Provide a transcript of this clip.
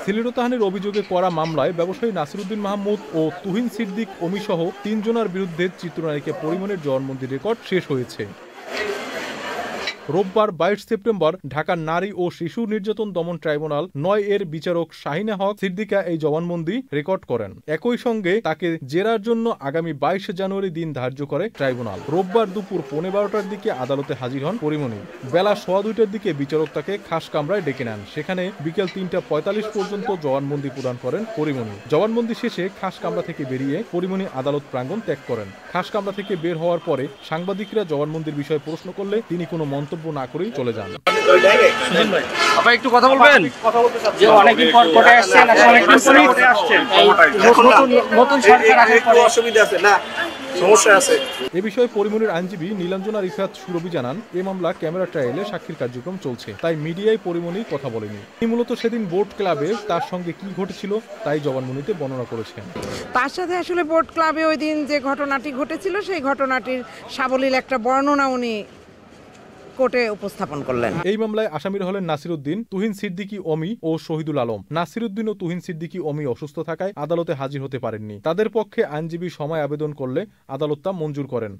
শ্লীলতাহানির অভিযোগে করা মামলায় ব্যবসায়ী নাসিরউদ্দিন মাহমুদ ও তুহিন সিদ্দিক অমি সহ ৩ জনের বিরুদ্ধে চিত্রনায়িকা পরিমণির জবানবন্দির রেকর্ড শেষ হয়েছে। রোববার ২২ সেপ্টেম্বর ঢাকার নারী ও শিশু নির্যাতন দমন ট্রাইব্যুনাল ৯ এর বিচারক শাহিনা হক সিদ্দিকা এই জবানবন্দি রেকর্ড করেন। একই সঙ্গে তাকে জেরার জন্য আগামী ২২ জানুয়ারি দিন ধার্য করে ট্রাইব্যুনাল। রোববার দুপুর ১৫:১২টার দিকে আদালতে হাজির হন পরিমণি। বেলা ১:২টার দিকে বিচারক তাকে খাসকামরায় ডেকে নেন। সেখানে বিকেল ৩:৪৫ পর্যন্ত জবানবন্দি প্রদান করেন পরিমণি। জবানবন্দি শেষে খাসকামরা থেকে বেরিয়ে পরিমণি আদালত প্রাঙ্গণ ত্যাগ করেন। খাসকামরা থেকে বের হওয়ার পরে সাংবাদিকরা জবানবন্দির বিষয়ে প্রশ্ন করলে তিনি কোনো মন্তব্য না করেই চলে যান। আপনি একটু কথা বলবেন? যে অনেকদিন পর কোর্টে আসছেন, অনেকদিন পরে আসছেন, নতুন সরকার আসার পরে অসুবিধা আছে না, সমস্যা আছে। এ বিষয়ে পরিমণির আইনজীবী নীলাঞ্জনা রিফাত সুরভি জানান, এ মামলা ক্যামেরা ট্রায়ালে সাক্ষীর কার্যক্রম চলছে, তাই মিডিয়ায় পরিমণি কথা বলেনি। তিনি মূলত সেদিন বোট ক্লাবে তার সঙ্গে কি ঘটেছিল তাই জবানবন্দিতে বর্ণনা করেছেন। তার সাথে আসলে বোট ক্লাবে ওই দিন যে ঘটনাটি ঘটেছিল সেই ঘটনাটির সাবলীল একটা বর্ণনা উনি কোর্টে উপস্থাপন করলেন। এই মামলায় আসামিরা হলেন নাসিরউদ্দিন, তুহিন সিদ্দিকী অমি ও শহীদুল আলম। নাসিরউদ্দিন ও তুহিন সিদ্দিকী অমি অসুস্থ থাকায় আদালতে হাজির হতে পারেননি। তাদের পক্ষে আইনজীবী সময় আবেদন করলে আদালত তা মঞ্জুর করেন।